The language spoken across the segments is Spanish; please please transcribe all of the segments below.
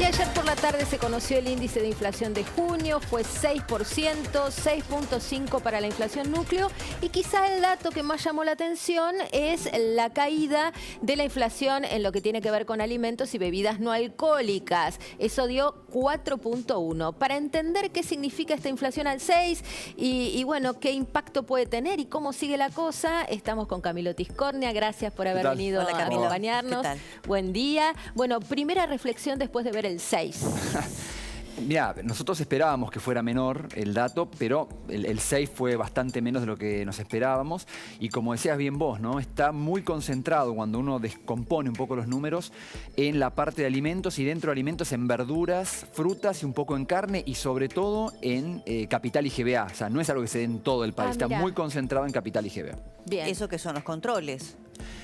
Y ayer por la tarde se conoció el índice de inflación de junio, fue 6%, 6.5% para la inflación núcleo, y quizá el dato que más llamó la atención es la caída de la inflación en lo que tiene que ver con alimentos y bebidas no alcohólicas. Eso dio 4.1%. Para entender qué significa esta inflación al 6% y bueno, qué impacto puede tener y cómo sigue la cosa, estamos con Camilo Tiscornia. Gracias por haber venido a acompañarnos. Buen día. Bueno, primera reflexión después de ver el 6. Mirá, nosotros esperábamos que fuera menor el dato, pero el 6 fue bastante menos de lo que nos esperábamos. Y como decías bien vos, ¿no? Está muy concentrado cuando uno descompone un poco los números en la parte de alimentos y dentro de alimentos en verduras, frutas y un poco en carne y sobre todo en Capital y GBA. O sea, no es algo que se dé en todo el país, está muy concentrado en Capital y GBA. Bien. ¿Eso qué son los controles?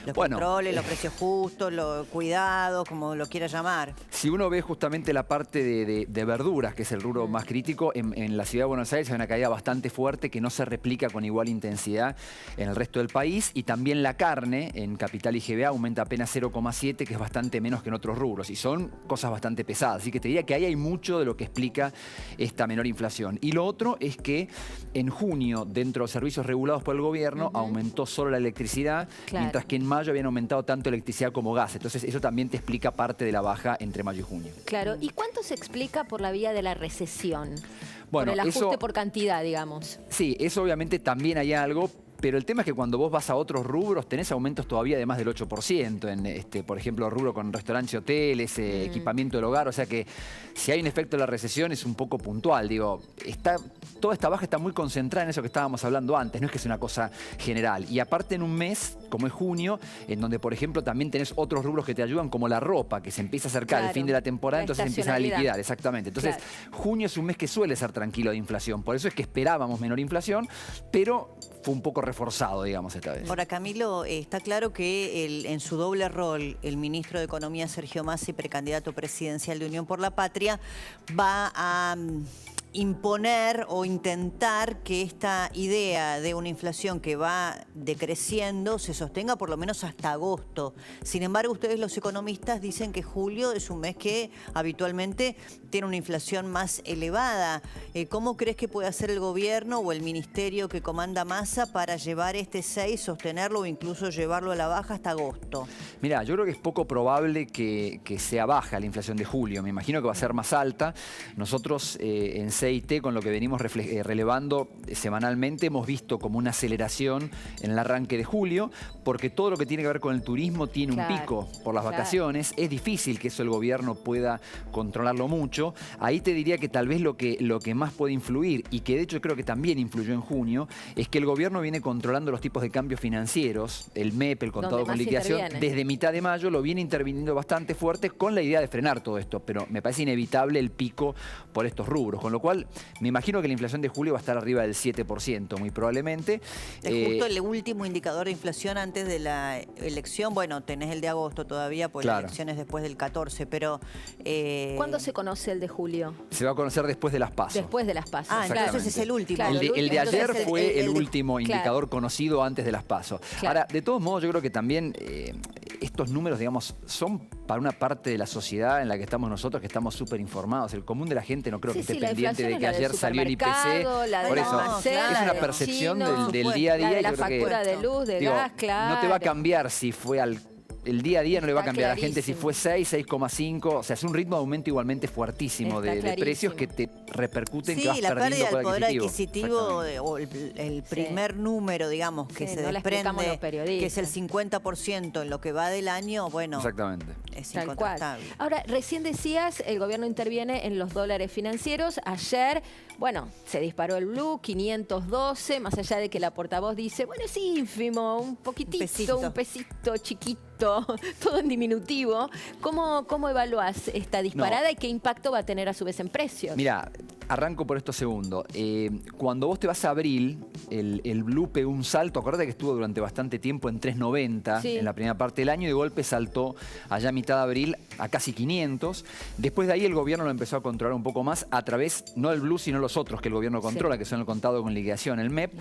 Los bueno, controles, los precios justos, los cuidados, como lo quiera llamar. Si uno ve justamente la parte de verduras, que es el rubro más crítico, en la ciudad de Buenos Aires hay una caída bastante fuerte que no se replica con igual intensidad en el resto del país. Y también la carne en Capital y GBA aumenta apenas 0,7, que es bastante menos que en otros rubros. Y son cosas bastante pesadas. Así que te diría que ahí hay mucho de lo que explica esta menor inflación. Y lo otro es que en junio, dentro de los servicios regulados por el gobierno, aumentó solo la electricidad, mientras que en mayo habían aumentado tanto electricidad como gas. Entonces eso también te explica parte de la baja entre mayo y junio. Claro. ¿Y cuánto se explica por la vía de la recesión? Bueno, por el ajuste por cantidad, digamos. Sí, eso obviamente también hay algo. Pero el tema es que cuando vos vas a otros rubros tenés aumentos todavía de más del 8%. En, por ejemplo, rubro con restaurantes y hoteles, equipamiento del hogar. O sea que si hay un efecto de la recesión es un poco puntual. Digo, toda esta baja está muy concentrada en eso que estábamos hablando antes. No es que es una cosa general. Y aparte en un mes, como es junio, en donde, por ejemplo, también tenés otros rubros que te ayudan, como la ropa, que se empieza a acercar el fin de la temporada, entonces se empiezan a liquidar. Exactamente. Entonces, junio es un mes que suele ser tranquilo de inflación. Por eso es que esperábamos menor inflación, pero fue un poco reforzado, digamos, esta vez. Ahora, Camilo, está claro que en su doble rol, el ministro de Economía, Sergio Massa, precandidato presidencial de Unión por la Patria, va a imponer o intentar que esta idea de una inflación que va decreciendo se sostenga por lo menos hasta agosto. Sin embargo, ustedes los economistas dicen que julio es un mes que habitualmente tiene una inflación más elevada. ¿Cómo crees que puede hacer el gobierno o el ministerio que comanda Massa para llevar este 6, sostenerlo o incluso llevarlo a la baja hasta agosto? Mirá, yo creo que es poco probable que sea baja la inflación de julio. Me imagino que va a ser más alta. Nosotros en CIT, con lo que venimos relevando semanalmente, hemos visto como una aceleración en el arranque de julio, porque todo lo que tiene que ver con el turismo tiene un pico por las vacaciones. Es difícil que eso el gobierno pueda controlarlo mucho. Ahí te diría que tal vez lo que más puede influir, y que de hecho creo que también influyó en junio, es que el gobierno viene controlando los tipos de cambios financieros, el MEP, el contado con liquidación, desde mitad de mayo lo viene interviniendo bastante fuerte con la idea de frenar todo esto, pero me parece inevitable el pico por estos rubros, con lo cual me imagino que la inflación de julio va a estar arriba del 7%, muy probablemente. Es justo el último indicador de inflación antes de la elección. Bueno, tenés el de agosto todavía, porque la elección es después del 14, pero... ¿Cuándo se conoce el de julio? Se va a conocer después de las PASO. Después de las PASO. Ah, entonces es el último. Claro, el de ayer fue el último indicador conocido antes de las PASO. Ahora, de todos modos, yo creo que también estos números, digamos, son para una parte de la sociedad en la que estamos nosotros, que estamos súper informados. El común de la gente no creo que esté pendiente de que ayer salió el IPC. Por eso, es una percepción del día a día. De la factura de luz, de gas, claro. No te va a cambiar si fue el día a día, no le va a cambiar a la gente si fue 6, 6,5. O sea, es un ritmo de aumento igualmente fuertísimo de precios que te repercuten, que vas perdiendo poder adquisitivo. Sí, la pérdida del poder adquisitivo, o el primer número, digamos, que se desprende, que es el 50% en lo que va del año, bueno, es incontrastable. Ahora, recién decías, el gobierno interviene en los dólares financieros. Ayer, bueno, se disparó el blue, 512, más allá de que la portavoz dice, bueno, es ínfimo, un poquitito, un pesito chiquito, todo en diminutivo. ¿Cómo evaluás esta disparada y qué impacto va a tener a su vez en precios? Mira, arranco por esto segundo. Cuando vos te vas a abril, el blue pegó un salto. Acordate que estuvo durante bastante tiempo en 3.90 en la primera parte del año y de golpe saltó allá a mitad de abril a casi 500. Después de ahí el gobierno lo empezó a controlar un poco más a través, no del blue, sino los otros que el gobierno controla, que son el contado con liquidación, el MEP.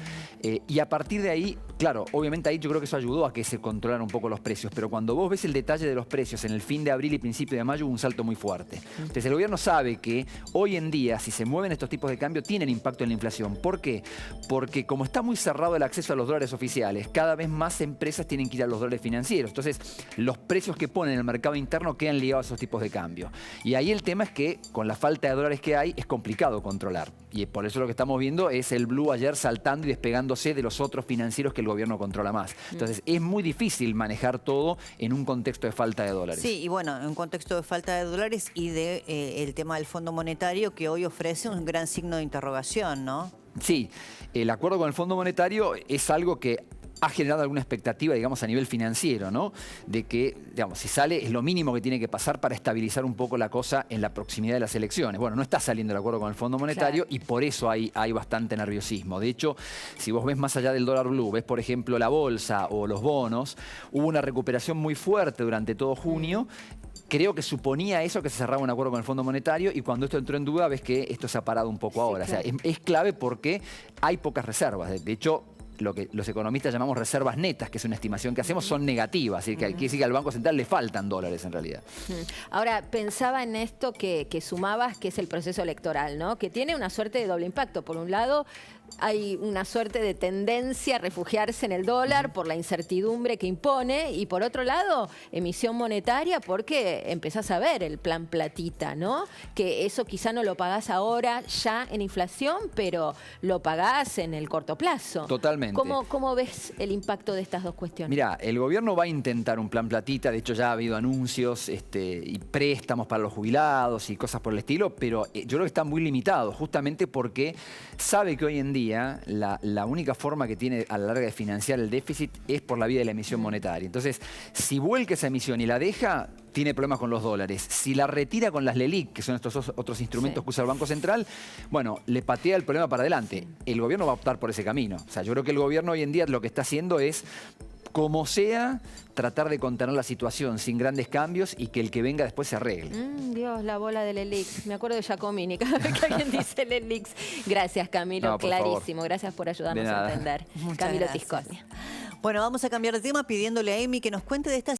Y a partir de ahí, claro, obviamente ahí yo creo que eso ayudó a que se controlaran un poco los precios. Pero cuando vos ves el detalle de los precios en el fin de abril y principio de mayo, hubo un salto muy fuerte. Entonces el gobierno sabe que hoy en día, si se mueven estos tipos de cambio, tienen impacto en la inflación. ¿Por qué? Porque como está muy cerrado el acceso a los dólares oficiales, cada vez más empresas tienen que ir a los dólares financieros. Entonces, los precios que ponen en el mercado interno quedan ligados a esos tipos de cambio. Y ahí el tema es que, con la falta de dólares que hay, es complicado controlar. Y por eso lo que estamos viendo es el blue ayer saltando y despegándose de los otros financieros que el gobierno controla más. Entonces, es muy difícil manejar todo en un contexto de falta de dólares. Sí, y bueno, en un contexto de falta de dólares y de el tema del Fondo Monetario, que hoy ofrece un gran signo de interrogación, ¿no? Sí, el acuerdo con el Fondo Monetario es algo que ha generado alguna expectativa, digamos, a nivel financiero, ¿no? De que, digamos, si sale, es lo mínimo que tiene que pasar para estabilizar un poco la cosa en la proximidad de las elecciones. Bueno, no está saliendo el acuerdo con el Fondo Monetario y por eso hay bastante nerviosismo. De hecho, si vos ves más allá del dólar blue, ves, por ejemplo, la bolsa o los bonos, hubo una recuperación muy fuerte durante todo junio. Creo que suponía eso, que se cerraba un acuerdo con el Fondo Monetario, y cuando esto entró en duda, ves que esto se ha parado un poco ahora. Claro. O sea, es clave porque hay pocas reservas. De hecho, lo que los economistas llamamos reservas netas, que es una estimación que hacemos, son negativas. Así que quiere decir que al Banco Central le faltan dólares en realidad. Ahora, pensaba en esto que sumabas, que es el proceso electoral, ¿no? Que tiene una suerte de doble impacto. Por un lado, hay una suerte de tendencia a refugiarse en el dólar por la incertidumbre que impone, y por otro lado, emisión monetaria, porque empezás a ver el plan platita, ¿no? Que eso quizá no lo pagás ahora ya en inflación, pero lo pagás en el corto plazo. Totalmente. ¿Cómo ves el impacto de estas dos cuestiones? Mirá, el gobierno va a intentar un plan platita. De hecho, ya ha habido anuncios y préstamos para los jubilados y cosas por el estilo, pero yo creo que está muy limitado, justamente porque sabe que hoy en día la única forma que tiene a la larga de financiar el déficit es por la vía de la emisión monetaria. Entonces, si vuelca esa emisión y la deja, tiene problemas con los dólares. Si la retira con las LELIQ, que son estos otros instrumentos que usa el Banco Central, bueno, le patea el problema para adelante. El gobierno va a optar por ese camino. O sea, yo creo que el gobierno hoy en día lo que está haciendo es, como sea, tratar de contener la situación sin grandes cambios y que el que venga después se arregle. Dios, la bola del ELIX. Me acuerdo de Giacomini cada vez que alguien dice el ELIX. Gracias, Camilo. No, clarísimo. Gracias por ayudarnos a entender. Muchas Camilo gracias. Tiscornia. Bueno, vamos a cambiar de tema pidiéndole a Emi que nos cuente de esta